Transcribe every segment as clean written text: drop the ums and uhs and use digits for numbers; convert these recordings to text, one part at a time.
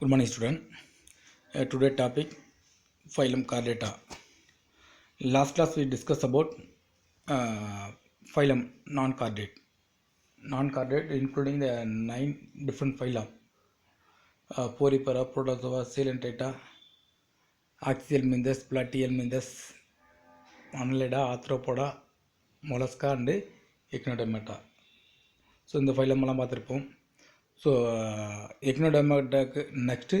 Good morning, student. Today topic phylum Chordata. Last class we discussed about phylum non-chordate. Non-chordate including the 9 different phylum: Porifera, Protozoa, Coelentata, Axial Mindes, Platyel Mindes, Annelida, Arthropoda, Mollusca and Echinodermata. So இந்த ஃபைலமெல்லாம் பார்த்துருப்போம். So எக்னோடெர்மாட்டாக்கு next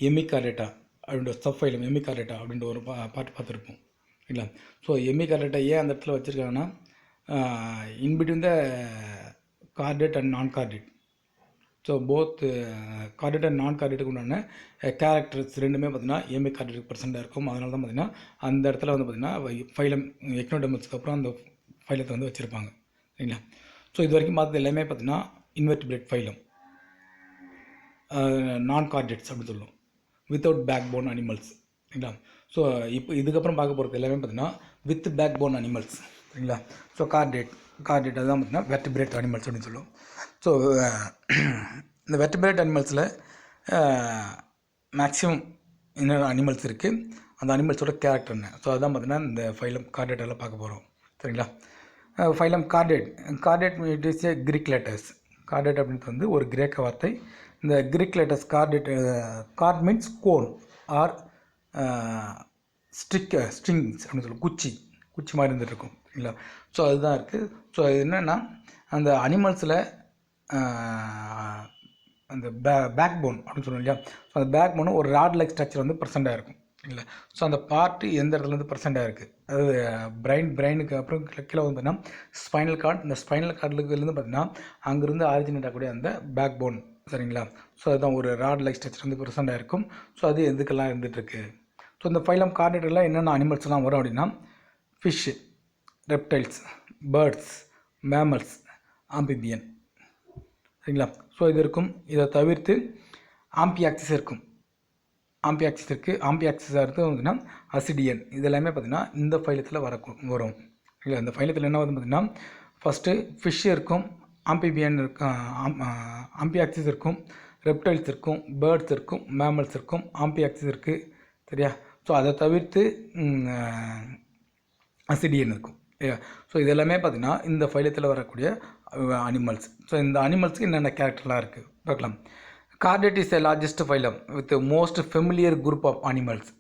எமிகார்டேட்டா அப்படின்ற sub phylum எமிகார்டேட்டா அப்படின்ற ஒரு பாட்டு பார்த்துருப்போம் இல்லைங்களா. So எமிகார்டேட்டா ஏன் அந்த இடத்துல வச்சுருக்காங்கன்னா இன்பிட்வீன் த கார்டேட் அண்ட் நான் chordate. So both chordate and நான் கார்டேட்டுக்கு உண்டான கேரக்டர்ஸ் ரெண்டுமே பார்த்திங்கன்னா எமிகார்டேட்டுக்கு பர்சண்டாக இருக்கும். அதனால தான் பார்த்திங்கன்னா அந்த இடத்துல வந்து பார்த்திங்கன்னா ஃபைலம் எக்னோடெர்மஸ்க்கு அப்புறம் அந்த ஃபைலத்தை வந்து வச்சுருப்பாங்க சரிங்களா. ஸோ இது வரைக்கும் பார்த்தது எல்லாமே பார்த்திங்கன்னா இன்வெர்டிபிரேட் ஃபைலம், நான் கார்டேட்ஸ் அப்படின்னு சொல்லுவோம், வித்தவுட் பேக் போன் அனிமல்ஸ் சரிங்களா. ஸோ இப்போ இதுக்கப்புறம் பார்க்க போகிறது எல்லாமே பார்த்திங்கன்னா வித் பேக் போன் அனிமல்ஸ் சரிங்களா. ஸோ கார்டேட் அதுதான் பார்த்திங்கன்னா வெர்டிபிரேட் அனிமல்ஸ் அப்படின்னு சொல்லுவோம். ஸோ இந்த வெர்டிபிரேட் அனிமல்ஸில் மேக்ஸிமம் என்னென்ன அனிமல்ஸ் இருக்குது, அந்த அனிமல்ஸோட கேரக்டர் என்ன, ஸோ அதுதான் பார்த்திங்கன்னா இந்த ஃபைலம் கார்டேட்டெல்லாம் பார்க்க போகிறோம் சரிங்களா. Phylum chordate it is a Greek letters. Chordate அப்படின்றது வந்து ஒரு கிரேக்க வார்த்தை. இந்த Greek letters cord means cone or strings அப்படின்னு சொல்லுவோம். குச்சி மாதிரி இருந்துட்டு இருக்கும் இல்லைங்களா. ஸோ அதுதான் இருக்குது. ஸோ அது என்னென்னா அந்த அனிமல்ஸில் அந்த பேக் போன் அப்படின்னு சொல்லுவோம் இல்லையா. ஸோ அந்த பேக் போனு ஒரு ராட் லைக் ஸ்ட்ரக்சர் வந்து ப்ரெசென்ட்டாக இருக்கும் இல்லை. ஸோ அந்த பார்ட்டு எந்த இடத்துலேருந்து ப்ரெசென்ட்டாக இருக்குது, அதாவது பிரெயினுக்கு அப்புறம் கீழே வந்து பார்த்தீங்கன்னா ஸ்பைனல் கார்டு. இந்த ஸ்பைனல் கார்டுலேருந்து பார்த்தீங்கன்னா அங்கேருந்து ஆரிஜினேட் ஆகக்கூடிய அந்த பேக் போன் சரிங்களா. ஸோ அதுதான் ஒரு ராட் லைக் ஸ்ட்ரக்சர் வந்து ப்ரெசென்ட்டாக இருக்கும். ஸோ அது எதுக்கெல்லாம் இருந்துகிட்ருக்கு. ஸோ இந்த ஃபைலம் கார்டேட்டெல்லாம் என்னென்ன அனிமல்ஸ்லாம் வரும் அப்படின்னா fish, reptiles, birds, mammals, amphibian சரிங்களா. ஸோ இது இருக்கும். இதை தவிர்த்து ஆம்பியாக்சிஸ் இருக்கும். ஆம்பியாக்சிஸாக இருக்குது வந்துன்னா அசிடியன். இதெல்லாமே பார்த்திங்கன்னா இந்த ஃபைலத்தில் வரும் இல்லை. இந்த ஃபைலத்தில் என்ன வந்து பார்த்திங்கன்னா ஃபஸ்ட்டு ஃபிஷ் இருக்கும், ஆம்பிபியன் இருக்கும், ஆம்பியாக்சிஸ் இருக்கும், ரெப்டைல்ஸ் இருக்கும், பேர்ட்ஸ் இருக்கும், மேமல்ஸ் இருக்கும், ஆம்பியாக்சிஸ் இருக்குது சரியா. ஸோ அதை தவிர்த்து அசிடியன் இருக்கும் இல்லையா. ஸோ இதெல்லாமே பார்த்திங்கன்னா இந்த ஃபைலத்தில் வரக்கூடிய அனிமல்ஸ். ஸோ இந்த அனிமல்ஸுக்கு என்னென்ன கேரக்டர்லாம் இருக்குது பார்க்கலாம். Chordate is the largest phylum with most familiar group of animals.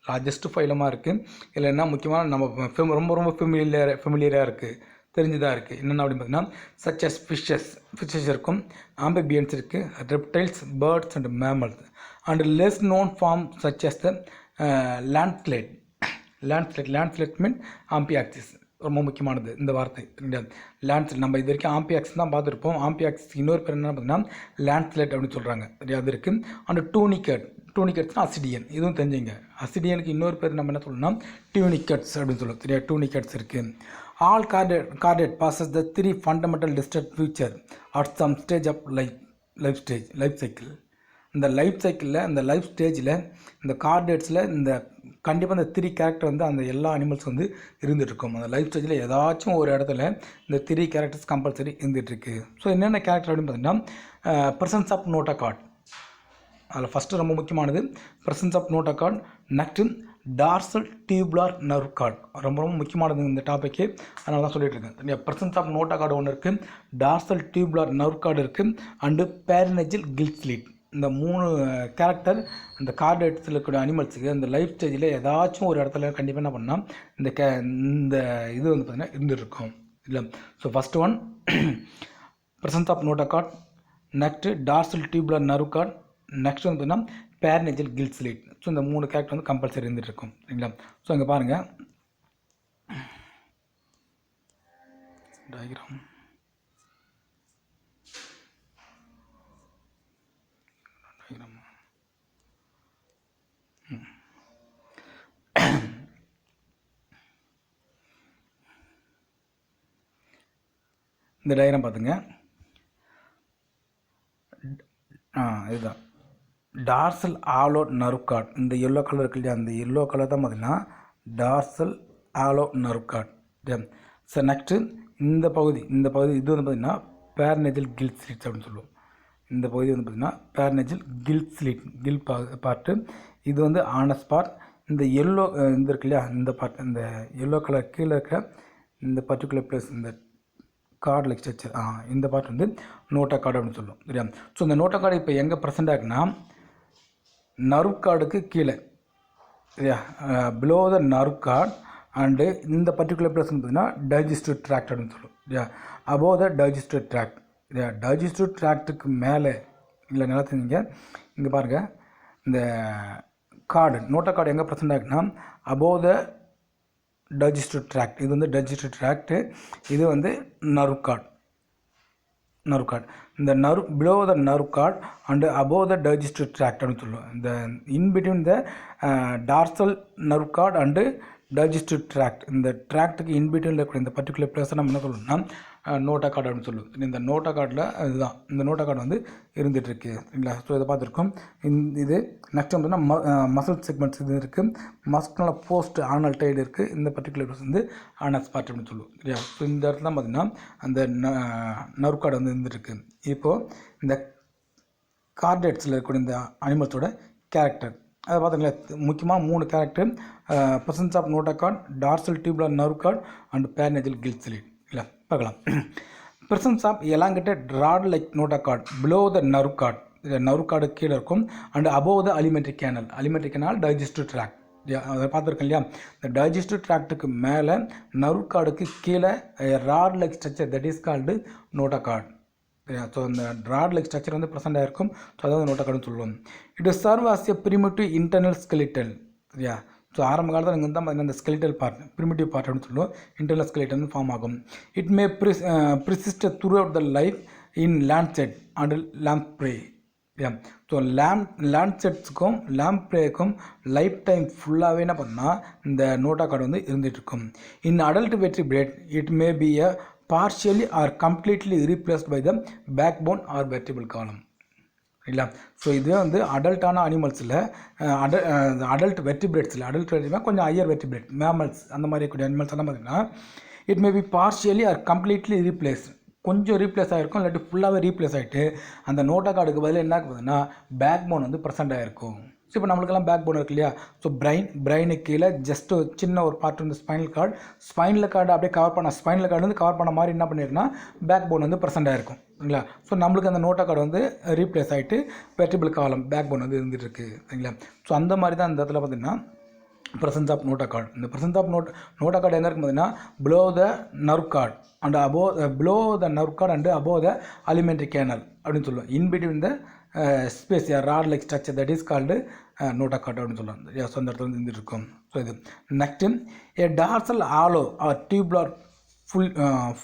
Largest ஃபைலமாக இருக்குது. இதில் என்ன முக்கியமான நம்ம ரொம்ப ஃபெமிலியராக இருக்குது, தெரிஞ்சுதான் இருக்குது. என்னென்ன அப்படின்னு பார்த்தீங்கன்னா சச் அஸ் ஃபிஷ்ஷஸ் இருக்கும், ஆம்பிபியன்ஸ் இருக்குது, reptiles, birds and mammals and less known form such as the lancelet மீன் ஆம்பியாக்சிஸ். ரொம்ப முக்கியமானது இந்த வார்த்தை லேண்ட்ஸ்லெட். நம்ம இது வரைக்கும் ஆம்பியாக்ஸ் தான் பார்த்துருப்போம். ஆம்பியாக்ஸ் இன்னொரு பேர் என்ன பார்த்தீங்கன்னா லேண்ட்ஸ்லெட் அப்படின்னு சொல்கிறாங்க சரியா. அது இருக்குது. அண்ட் டூனிகட்ஸ்னால் அசிடியன். இதுவும் தெரிஞ்சுங்க. அசிடியனுக்கு இன்னொரு பேர் நம்ம என்ன சொல்லணும்னா டியூனிகட்ஸ் அப்படின்னு சொல்லுவோம் சரியா. டூனிகட்ஸ் இருக்குது. All chordate possess the 3 fundamental distinct feature at some stage of life cycle. இந்த லைஃப் ஸ்டேஜில் இந்த கார்டேட்ஸில் இந்த கண்டிப்பாக இந்த 3 கேரக்டர் வந்து அந்த எல்லா அனிமல்ஸ் வந்து இருந்துகிட்ருக்கும். அந்த லைஃப் ஸ்டேஜில் ஏதாச்சும் ஒரு இடத்துல இந்த 3 கேரக்டர்ஸ் கம்பல்சரி இருந்துகிட்ருக்கு. ஸோ என்னென்ன கேரக்டர் அப்படின்னு பார்த்தீங்கன்னா ப்ரெசன்ஸ் ஆஃப் நோட்டோகார்ட். அதில் ஃபஸ்ட்டு ரொம்ப முக்கியமானது presence of notochord. Next dorsal tubular nerve cord. ரொம்ப முக்கியமானது இந்த டாப்பிக்கு, அதனால தான் சொல்லிட்டு இருக்கேன். ப்ரெசன்ஸ் ஆஃப் நோட்டோகார்டு ஒன்று இருக்குது, டார்சல் டியூபுலார் நர்வ் கார்டு இருக்குது, அண்டு பேரினெஜில் கில் ஸ்லீட். இந்த 3 கேரக்டர் அந்த கார்டேட்ஸில் இருக்கக்கூடிய அனிமல்ஸுக்கு அந்த லைஃப் ஸ்டேஜில் ஏதாச்சும் ஒரு இடத்துல கண்டிப்பாக என்ன பண்ணால் இந்த இது வந்து பார்த்திங்கன்னா இருந்துருக்கும் இல்லை. So first one presence of notochord, next dorsal tubular nerve cord, next வந்து பார்த்திங்கன்னா பேரினெஜில் கில் ஸ்லீட். ஸோ இந்த 3 கேரக்டர் வந்து கம்பல்சரி இருந்துகிட்ருக்கும் சரிங்களா. ஸோ இங்கே பாருங்கள் டயக்ராம். இந்த டயக்ராம் பார்த்துங்க. இதுதான் டார்சல் ஆலோ நர்வ் கார்டு. இந்த எல்லோ கலர் இருக்கு இல்லையா, அந்த எல்லோ கலர் தான் பார்த்திங்கன்னா டார்சல் ஆலோ நர்வ் கார்டு. ஸோ நெக்ஸ்ட்டு இந்த பகுதி இது வந்து பார்த்திங்கன்னா பேரினெஜில் கில் ஸ்லீட்ஸ் அப்படின்னு சொல்லுவோம். இந்த பகுதி வந்து பார்த்திங்கன்னா பேர்னேஜல் கில் ஸ்லிட் கில் பார்ட்டு. இது வந்து ஆனஸ் பார்ட். இந்த எல்லோ இந்த இருக்கு இல்லையா, இந்த பார்ட், இந்த எல்லோ கலர் கீழே இருக்கிற இந்த பர்டிகுலர் பிளேஸ், இந்த கார்டு லைக் ஸ்ட்ரக்சர், இந்த பார்ட் வந்து நோட்டா கார்டு அப்படின்னு சொல்லுவோம், சரியா. ஸோ இந்த நோட்டா கார்டு இப்போ எங்கே ப்ரெசென்ட் ஆகுன்னா நர்வ் கார்டுக்கு கீழே, சரியா, below the nerve cord and இந்த பர்டிகுலர் பிளேஸ் பார்த்திங்கன்னா டைஜஸ்டிவ் ட்ராக்ட் அப்படின்னு சொல்லுவோம், சரியா. அபோவ் த டைஜஸ்டிவ் ட்ராக்ட், சரியா. டைஜஸ்டிவ் ட்ராக்டுக்கு மேலே இல்லை நிலத்துங்க, இங்கே பாருங்கள், இந்த கார்டு நோட்டா கார்டு எங்கே ப்ரெசென்ட் ஆகுன்னா அபோவ் த டைஜஸ்டிவ் ட்ராக்ட். இது வந்து டைஜஸ்டிவ் ட்ராக்டு, இது வந்து நர்வ் கார்டு. இந்த nerve below the nerve cord and above the digestive tract அப்படின்னு சொல்லுவோம். இந்த in between the dorsal nerve cord and digestive tract, இந்த ட்ராக்டுக்கு இன்பிட்வீனில் இருக்கக்கூடிய இந்த பர்டிகுலர் பிளேஸை நம்ம என்ன சொல்லணும்னா நோட்டா கார்டு அப்படின்னு சொல்லுவோம். இந்த நோட்டா கார்டில் இதுதான், இந்த நோட்டா கார்டு வந்து இருந்துகிட்ருக்கு, சரிங்களா. ஸோ இதை பார்த்துருக்கோம். இது நெக்ஸ்ட் வந்து மசில் செக்மெண்ட்ஸ் இது இருக்குது, மஸ்குலர் போஸ்ட் ஆனல் டைடு இருக்குது, இந்த பர்டிகுலர் பிளேஸ் வந்து ஆனஸ் பார்ட் அப்படின்னு சொல்லுவோம், சரியா. ஸோ இந்த இடத்துல தான் பார்த்திங்கன்னா அந்த நர்வ் கார்டு வந்து இருந்துருக்கு. இப்போது இந்த கார்டேட்ஸில் இருக்கக்கூடிய இந்த அனிமல்ஸோட கேரக்டர் அதை பார்த்துங்களேன். முக்கியமாக 3 character: presence of notochord, dorsal tubular nerve cord and pharyngeal gill slit. இல்லை பார்க்கலாம். Presence of elongated rod like notochord below the nerve cord, nerve cord கீழே இருக்கும், and above the alimentary canal digestive tract. அதை பார்த்துருக்கேன் இல்லையா. இந்த digestive ட்ராக்டுக்கு மேலே நர்வ் கார்டுக்கு கீழே rod like structure, that is called notochord. So இந்த ராட் லைக் ஸ்ட்ரக்சர் வந்து ப்ரெசென்ட் ஆகிருக்கும். ஸோ அதாவது நோட்டா கார்டுன்னு சொல்லுவோம். It is serve as a primitive internal skeletal, சரியா. ஸோ ஆரம்ப காலத்தில் இங்கே தான் இந்த ஸ்கெலிட்டல் பார்ட், பிரிமிட்டிவ் பார்ட் அப்படின்னு சொல்லுவோம். இன்டர்னல் ஸ்கெலிட்டல் வந்து ஃபார்ம் ஆகும். It may persist throughout the life in lancelet and lamprey. So லேண்ட்செட்ஸுக்கும் லேம்ப்ரேக்கும் லைஃப் டைம் ஃபுல்லாகவே என்ன பண்ணால் இந்த நோட்டா கார்டு வந்து இருந்துகிட்ருக்கும். In adult vertebrate it may be a partially or completely replaced by the backbone or vertebral column, இல்லையா. So இதுவே வந்து அடல்ட்டான அனிமல்ஸில் அடல்ட் வெர்டிபிரேட்ஸில் கொஞ்சம் ஹையர் வெர்டிபிரேட் மேமல்ஸ் அந்த மாதிரி இருக்கக்கூடிய அனிமல்ஸ் எல்லாம் பார்த்திங்கன்னா it may B partially are completely replace, கொஞ்சம் ரீப்ளேஸ் ஆகிருக்கும், இல்லாட்டி ஃபுல்லாகவே ரீப்ளேஸ் ஆகிட்டு அந்த நோட்டா கார்டுக்கு பதில் என்ன ஆகுதுன்னா பேக் போன் வந்து ப்ரெசென்ட் ஆகிருக்கும். ஸோ இப்போ நம்மளுக்கெல்லாம் பேக் போன் இருக்கு இல்லையா. ஸோ பிரெயினுக்கு கீழே ஜஸ்ட் சின்ன ஒரு பார்ட் வந்து ஸ்பைனல் கார்டு அப்படியே கவர் பண்ண, ஸ்பைனல் கார்டு வந்து கவர் பண்ண மாதிரி என்ன பண்ணியிருக்குன்னா பேக் போன் வந்து ப்ரெசென்ட் ஆகிருக்கும், சரிங்களா. ஸோ நம்மளுக்கு அந்த நோட்டா கார்டு வந்து ரீப்ளேஸ் ஆகிட்டு வெர்டிபிள் காலம் பேக் போன் வந்து இருந்துகிட்டு இருக்குது, சரிங்களா. ஸோ அந்த மாதிரி தான் இந்த இடத்துல பார்த்திங்கன்னா presence of nota card. இந்த presence of nota card எங்கே இருக்கும் பார்த்தீங்கன்னா below the nerve cord and above below the nerve cord and above the alimentary canal அப்படின்னு சொல்லுவோம். In between the space a rod like structure that is called nota cord அப்படின்னு சொல்லுவாங்க. So அந்த இடத்துல வந்து இருந்துட்டு இருக்கும். ஸோ இது next a dorsal hollow or tubular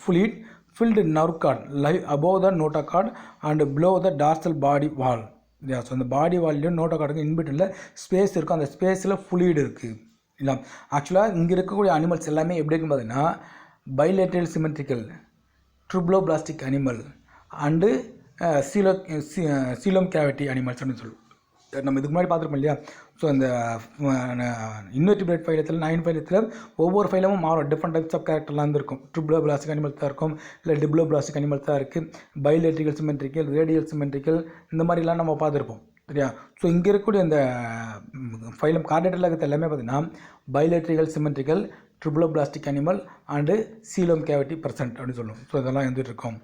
fluid filled nerve cord lie above the nota cord and below the dorsal body wall. இல்லையா. So அந்த பாடி வால்லையும் நோட்டா கார்டுக்கு இன்பிட்வீனில் ஸ்பேஸ் இருக்கும், அந்த ஸ்பேஸில் ஃப்ளூயிட் இருக்குது இல்லை. ஆக்சுவலாக இங்கே இருக்கக்கூடிய அனிமல்ஸ் எல்லாமே எப்படி இருக்கும் பார்த்தீங்கன்னா bilateral symmetrical triploblastic animal and coelom cavity animals அப்படின்னு சொல்லுவோம். நம்ம இதுக்கு முன்னாடி பார்த்துருப்போம் இல்லையா. ஸோ அந்த இன்வெர்டிபிரேட் ஃபைலத்தில் 9 ஃபைலத்தில் ஒவ்வொரு ஃபைலமும் மாறும், டிஃப்ரெண்ட் டைப்ஸ் ஆஃப் கேரக்டர்லாம் இருக்கும். ட்ரிப்ளோபிளாஸ்டிக் அனிமல்ஸ் தான் இருக்கும், இல்லை டிப்ளோபிளாஸ்டிக் அனிமல்ஸ் தான் இருக்குது, பைலேட்ரிக்கல் சிமெட்ரிக்கல், ரேடியல் சிமெட்ரிக்கல், இந்த மாதிரிலாம் நம்ம பார்த்துருப்போம் சரியா. ஸோ இங்கே இருக்கக்கூடிய இந்த ஃபைலம் கார்டேட்டரில் இருக்கிறது எல்லாமே பார்த்திங்கன்னா bilaterical symmetrical triploblastic animal and coelom cavity present அப்படின்னு சொல்லுவோம். ஸோ இதெல்லாம் இருந்துகிட்டு இருக்கும்.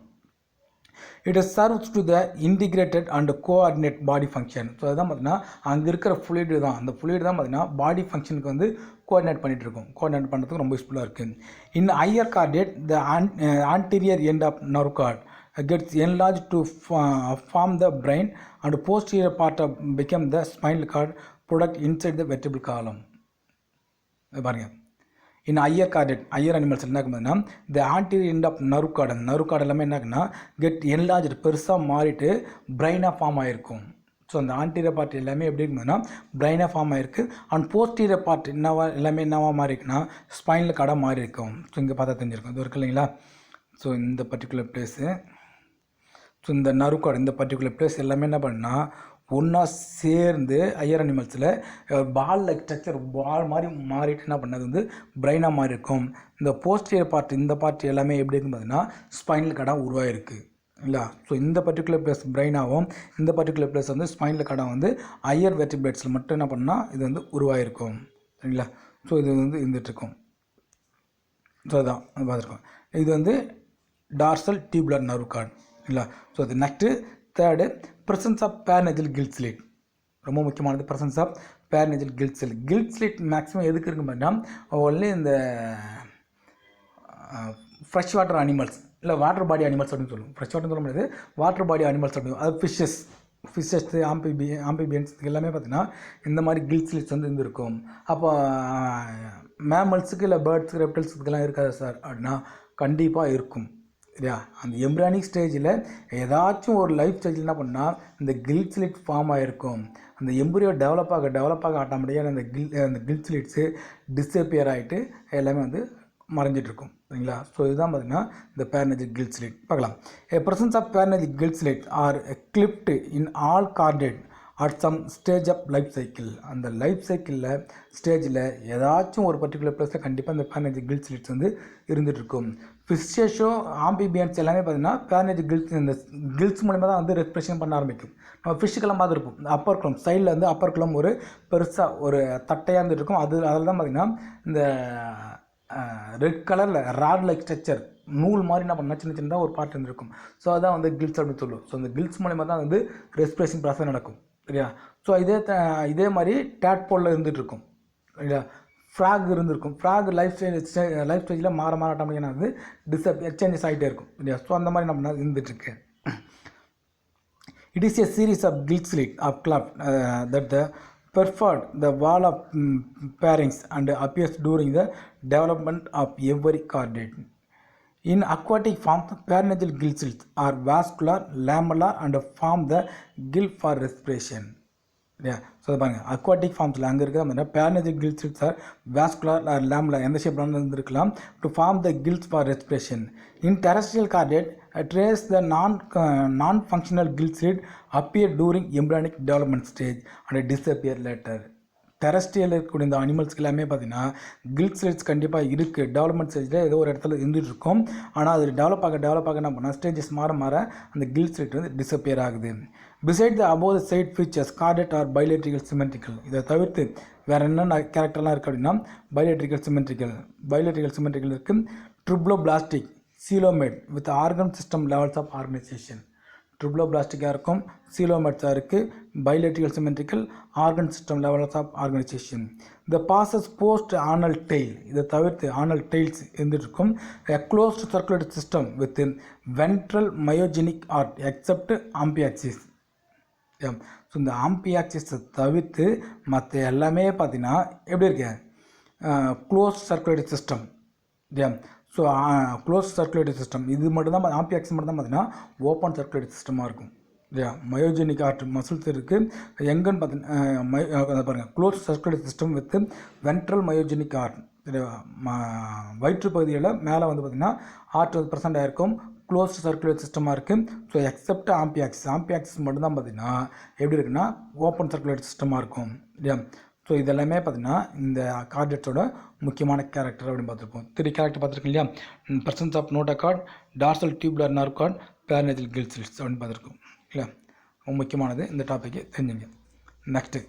It serves to the integrated and coordinate body function. So அதுதான் பார்த்தீங்கன்னா அங்கே இருக்கிற ஃப்ளூயிடு தான், அந்த ஃப்ளூயிடு தான் பார்த்தீங்கன்னா பாடி ஃபங்க்ஷனுக்கு வந்து கோஆர்டினேட் பண்ணிகிட்டு இருக்கும். கோஆர்டினேட் பண்ணுறதுக்கு ரொம்ப யூஸ்ஃபுல்லாக இருக்குது. In higher chordate the anterior end of nerve cord gets enlarged to form the brain and posterior part of become the spinal cord product inside the vertebral column. பாருங்கள், in higher chordate higher animals என்ன இருக்குதுன்னா இந்த anterior end of nerve cord, அந்த nerve cord எல்லாமே என்ன இருக்குன்னா get enlarge பெருசாக மாறிட்டு பிரெயினாக ஃபார்ம் ஆகிருக்கும். ஸோ அந்த ஆன்டீரியர் பார்ட் எல்லாமே எப்படி இருக்குதுன்னா பிரெயினாக ஃபார்ம் ஆகிருக்கு. அண்ட் போஸ்டீரியர் பார்ட் எல்லாமே என்னவா மாறி இருக்குன்னா ஸ்பைனல் கார்டாக மாறி இருக்கும். ஸோ இங்கே பார்த்தா தெரிஞ்சிருக்கும், இது இருக்கு இல்லைங்களா. ஸோ இந்த பர்டிகுலர் பிளேஸு, ஸோ இந்த நர்வ் கார்டு இந்த பர்டிகுலர் பிளேஸ் எல்லாமே என்ன பண்ணால் ஒன்றா சேர்ந்து ஹையர் அனிமல்ஸில் பால் லைக் ஸ்ட்ரக்சர் பால் மாதிரி மாறிட்டு என்ன பண்ணது வந்து பிரெயினாக மாறி இருக்கும். இந்த போஸ்டீரியர் பார்ட் இந்த பார்ட் எல்லாமே எப்படி இருக்குன்னு பார்த்தீங்கன்னா ஸ்பைனல் கார்டாக உருவாகிருக்கு. இல்லை. ஸோ இந்த பர்டிகுலர் பிளேஸ் பிரெயினாகவும் இந்த பர்டிகுலர் பிளேஸ் வந்து ஸ்பைனில் கார்டாக வந்து ஹையர் வெர்டிபிரேட்ஸில் மட்டும் என்ன பண்ணால் இது வந்து உருவாயிருக்கும். சரிங்களா. ஸோ இது வந்து இருந்துகிட்ருக்கும். ஸோ அதுதான் அது பார்த்துருக்கோம். இது வந்து டார்சல் டியூபுலர் நர்வ் கார்டு. இல்லை. ஸோ அது next third presence of pharyngeal கில்ட் ஸ்லிட். ரொம்ப முக்கியமானது ப்ரெசன்ஸ் ஆஃப் பேர்நெஜல் கில்ட் ஸ்லிட். கில்ட் ஸ்லிட் மேக்ஸிமம் எதுக்கு இருக்குன்னு பார்த்தீங்கன்னா ஒன்லி இந்த ஃப்ரெஷ் வாட்டர் அனிமல்ஸ் இல்லை வாட்டர் பாடி அனிமல்ஸ் அப்படின்னு சொல்லுவோம். ஃப்ரெஷ் வாட்டர் சொல்ல முடியாது, வாட்டர் பாடி அனிமல்ஸ் அப்படின்னு. அது ஃபிஷ்ஷஸ் ஆம்பிபியன்ஸ் இது எல்லாமே பார்த்திங்கன்னா இந்த மாதிரி கில்ட் ஸ்லிட்ஸ் வந்து இருந்திருக்கும். அப்போ மேமல்ஸுக்கு இல்லை பேர்ட்ஸுக்கு ரெப்டைல்ஸுக்கெல்லாம் இருக்காது சார் அப்படின்னா கண்டிப்பாக இருக்கும். சரியா. அந்த எம்ப்ரியானிக் ஸ்டேஜில் ஏதாச்சும் ஒரு லைஃப் ஸ்டேஜில் என்ன பண்ணால் இந்த கில்ட் ஸ்லிட் ஃபார்ம் ஆகிருக்கும். அந்த எம்ப்ரியோ டெவலப் ஆக ஆட்டோமேட்டிக்காக அந்த கில்ட் ஸ்லிட்ஸு டிஸப்பியர் ஆகிட்டு எல்லாமே வந்து மறைஞ்சிட்ருக்கும். சரிங்களா. ஸோ இதுதான் பார்த்திங்கன்னா இந்த பேர்நெஜல் கில்ட் ஸ்லிட் பார்க்கலாம். ப்ரெசன்ஸ் ஆஃப் பேர்நெஜல் கில்ட் slit are clipped in all chordate at some stage of life cycle. அந்த லைஃப் சைக்கிளில் ஸ்டேஜில் ஏதாச்சும் ஒரு பர்டிகுலர் பிளேஸில் கண்டிப்பாக இந்த பேர்நெஜல் கில்ட் ஸ்லிட்ஸ் வந்து இருந்துகிட்ருக்கும். ஃபிஷ்ஷோ ஆம்பிபியன்ஸ் எல்லாமே பார்த்திங்கன்னா பேர்நெஜல் கில்ட்ஸ் இந்த கில்ட்ஸ் மூலிமா தான் வந்து ரெஸ்பிரேஷன் பண்ண ஆரம்பிக்கும். நம்ம ஃபிஷ்ஷுக்கெல்லாம் பார்த்துருப்போம். இந்த அப்பர் குளம் சைடில் வந்து அப்பர் குளம் ஒரு பெருசாக ஒரு தட்டையாக இருந்துகிட்ருக்கும். அதில் தான் பார்த்திங்கன்னா இந்த ரெட் கலரில் ராட் லைக் ஸ்ட்ரக்சர் நூல் மாதிரி என்ன பண்ணால் சின்ன சின்னதாக ஒரு பார்ட் இருந்திருக்கும். ஸோ அதான் வந்து கில்ட்ஸ் அப்படின்னு சொல்லுவோம். ஸோ அந்த கில்ட்ஸ் மூலிமா தான் வந்து ரெஸ்பிரேஷன் ப்ராசஸ் நடக்கும். சரியா. ஸோ இதே மாதிரி டேட்போலில் இருந்துகிட்ருக்கும். சரியா. ஃப்ராக் இருந்திருக்கும். ஃப்ராக் லைஃப் ஸ்டேஜில் மாற ஆட்டோமேட்டிக்காக வந்து எக்ஸ்சேஞ்சஸ் ஆகிட்டே இருக்கும். சரியா. ஸோ அந்த மாதிரி நம்ம இருந்துகிட்ருக்கு. It is a series of gilt slit of cleft that perforate the wall of pharynx and appears during the development of every chordate. In aquatic form, pharyngeal gill slits are vascular, lamellar and form the gill for respiration. Yeah. So அது பாருங்கள் aquatic ஃபார்ம்ஸில் அங்கே இருக்கிற மாதிரி pharyngeal gill slits are vascular or lamellar எந்த ஷேப்லாம் இருந்திருக்கலாம் to form the gills for respiration. In terrestrial chordate, trace the non-functional gill slit appear during embryonic development stage and disappear later. Terrestrial இருக்கக்கூடிய இந்த அனிமல்ஸ்க்கு எல்லாமே பார்த்தீங்கன்னா guilt slits கண்டிப்பாக இருக்குது. Development ஸ்டேஜில் ஏதோ ஒரு இடத்துல இருந்துகிட்டு இருக்கும். ஆனால் அது டெவலப் ஆக என்ன பண்ணால் ஸ்டேஜஸ் மாற அந்த கில்ட் ஸ்லிட் வந்து டிஸப்பியர் ஆகுது. Beside the above the said features chordate are bilaterical symmetrical. இதை தவிர்த்து வேறு என்னென்ன கேரக்டர்லாம் இருக்குது அப்படின்னா பைலேட்ரிக்கல் சிமெட்ரிக்கல் இருக்குது. Triploblastic coelomate with organ system levels of organisation. ட்ரிப்ளோபிளாஸ்டிக்காக இருக்கும், சீலோமேட்ஸாக இருக்குது, bilaterical symmetrical, organ system levels of organisation. இந்த பாசஸ் போஸ்ட் ஆனல் டெய்ல். இதை தவிர்த்து ஆனல் டெய்ல்ஸ் இருந்துருக்கும். Closed circulatory system with ventral myogenic heart except amphioxus. So இந்த ஆம்பியாக்சிஸை தவிர்த்து மற்ற எல்லாமே பார்த்திங்கன்னா எப்படி இருக்கு closed circulatory system. So close circulatory system இது மட்டும்தான் ஆம்பியாக்சிஸ் மட்டும் தான் பார்த்திங்கன்னா ஓப்பன் சர்க்குலேட்டரி சிஸ்டமாக இருக்கும். இல்லையா. மயோஜெனிக் ஆர்ட் மசில்ஸ் இருக்குது. எங்கன்னு பார்த்தீங்கன்னா பாருங்கள் close circulatory system with ventral myogenic art. வயிற்று பகுதியில் மேலே வந்து பார்த்திங்கன்னா ஆர்ட் ப்ரெசென்ட் ஆகிருக்கும். க்ளோஸ்ட் சர்க்குலேட்டரி சிஸ்டமாக இருக்குது. ஸோ எக்ஸப்ட் ஆம்பியாக்சிஸ் மட்டும்தான் பார்த்திங்கன்னா எப்படி இருக்குன்னா ஓப்பன் சர்க்குலேட்டரி சிஸ்டமாக இருக்கும். இல்லையா. ஸோ இதெல்லாமே பார்த்திங்கன்னா இந்த கார்டேட்ஸோட முக்கியமான கேரக்டர் அப்படின்னு பார்த்துருப்போம். 3 கேரக்டர் பார்த்துருக்கோம் இல்லையா. Presence of notochord, dorsal tubular nerve cord, pharyngeal gill slits அப்படின்னு பார்த்துருக்கோம் இல்லையா. ரொம்ப முக்கியமானது இந்த டாப்பிக்கு தெரிஞ்சுங்க. நெக்ஸ்ட்டு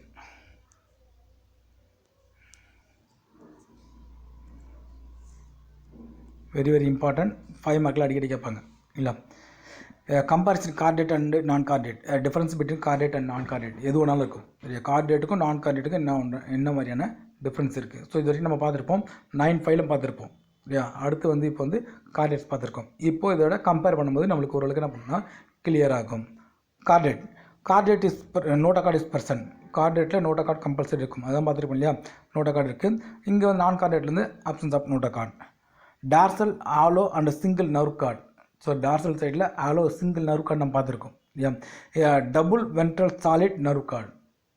வெரி இம்பார்ட்டன்ட் 5 மார்க்கில் அடிக்கடி கேட்பாங்க இல்லை. கம்பாரிசன் கார்டேட் அண்டு நான் chordate, difference between chordate and நான் கார்டேட் எது வேணாலும் இருக்கும். சரியா. கார்டேட்டுக்கும் நான் கார்டேட்டுக்கும் என்ன மாதிரியான டிஃப்ரென்ஸ் இருக்குது. ஸோ இது வரைக்கும் நம்ம பார்த்துருப்போம். 9-5 பார்த்துருப்போம் இல்லையா. அடுத்து வந்து இப்போ வந்து கார்டேட்ஸ் பார்த்துருக்கோம். இப்போது இதோட கம்பேர் பண்ணும்போது நம்மளுக்கு ஓரளவுக்கு என்ன பண்ணால் கிளியர் ஆகும். Chordate is notochord is present. கார்டேட்டில் நோட்டோகார்ட் கம்பல்சரி இருக்கும், அதான் பார்த்துருப்போம் இல்லையா. நோட்டோகார்ட் இருக்குது. இங்கே வந்து நான் கார்டேட்லேருந்து absence of notochord. Dorsal hollow and single nerve cord. So dorsal சைடில் ஆலோ சிங்கிள் நர்வ் கார்டு நம்ம பார்த்துருக்கோம் இல்லையா. Double ventral solid nerve cord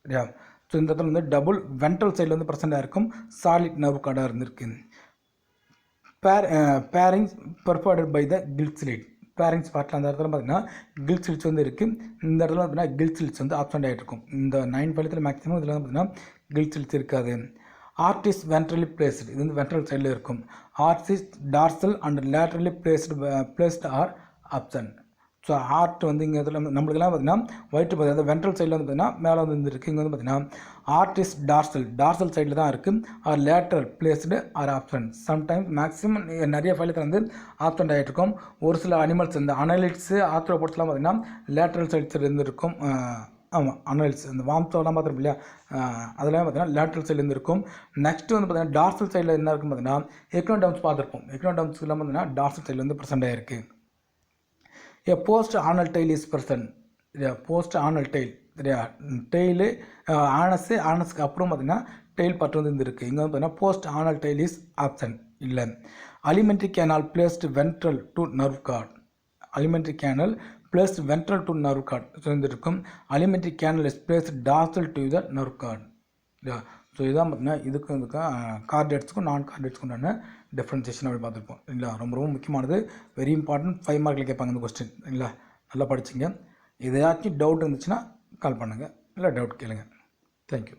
இல்லையா. ஸோ இந்த இடத்துல வந்து டபுள் வென்ட்ரல் சைடில் வந்து ப்ரெசென்ட்டாக இருக்கும், சாலிட் நர்வ் கார்டாக இருந்திருக்கு. பேரிங்ஸ் பெர்ஃபார்டட் பை த கில்ட் ஸ்லிட். பேரிங்ஸ் பார்ட்டில் அந்த இடத்துல பார்த்திங்கன்னா கில்ட் ஸ்லிட்ஸ் வந்து இருக்குது. இந்த இடத்துல பார்த்திங்கன்னா கில்ட் ஸ்லிட்ஸ் வந்து ஆப்சண்ட் ஆகிட்டு இருக்கும். இந்த 9 பழத்தில் மேக்ஸிமம் இதில் வந்து பார்த்திங்கன்னா கில்ட் ஸ்லிட்ஸ் இருக்காது. ஆர்டிஸ் வென்ட்ரலி பிளேஸ்டு, இது வந்து வென்ட்ரல் சைடில் இருக்கும். Heart is dorsal and laterally placed or absent. So heart வந்து இங்கே இதில் நம்மளுக்கெல்லாம் பார்த்தீங்கன்னா வயிற்று பகுதி அதாவது வென்ட்ரல் சைடில் வந்து பார்த்தீங்கன்னா மேலே வந்து இருக்குது. இங்கே வந்து பார்த்தீங்கன்னா ஹார்ட் இஸ் டார்சல் சைடில் தான் இருக்குது. Or lateral placed or option. Sometimes maximum நிறைய ஃபைலுக்கு வந்து ஆப்ஷன் ஆகிட்டு இருக்கும். ஒரு சில அனிமல்ஸ் இந்த அனலிட்ஸு ஆர்த்ரோபோட்ஸ்லாம் பார்த்தீங்கன்னா லேட்ரல் சைட்ஸில் இருந்து இருக்கும். ஆமாம், அனலிட்ஸ் இந்த வாம்சோலாம் பார்த்துருப்போம் இல்லையா, அதெல்லாம் பார்த்தீங்கன்னா லேட்ரல் சைட்லேருந்து இருக்கும். நெக்ஸ்ட்டு வந்து பார்த்தீங்கன்னா டார்சல் சைடில் என்ன இருக்குன்னு பார்த்தீங்கன்னா எக்னோடர்ம்ஸ் பார்த்துருப்போம். எக்னோடர்ம்ஸ்லாம் பார்த்தீங்கன்னா டார்சல் சைட்லேருந்து ப்ரெசென்ட் ஆகிருக்கு. A post anal tail is present. Post anal tail சரியா, டெய்லு ஆனஸுக்கு அப்புறம் பார்த்தீங்கன்னா டெயில் பார்ட் வந்து இருக்குது. இங்கே வந்து பார்த்தீங்கன்னா post anal tail is absent இல்லை. Alimentary canal placed ventral to nerve cord. Alimentary canal placed ventral to nerve cord இருந்திருக்கும். Alimentary canal is placed dorsal to the nerve cord. இல்லையா, ஸோ இதான் பார்த்தீங்கன்னா இதுக்கும் கார்டேட்ஸுக்கும் நான் கார்டேட்ஸுக்கும் உண்டான டிஃப்ரென்சியேஷன் அப்படி பார்த்துருப்போம். இல்லைங்களா, ரொம்ப ரொம்ப முக்கியமானது, வெரி இம்பார்ட்டன்ட். 5 மார்க்கில் கேட்பாங்க இந்த கொஸ்டின். இல்லைங்களா, நல்லா படிச்சிங்க. எதாச்சும் டவுட் இருந்துச்சுன்னா கால் பண்ணுங்கள், இல்லை டவுட் கேளுங்க. தேங்க்யூ.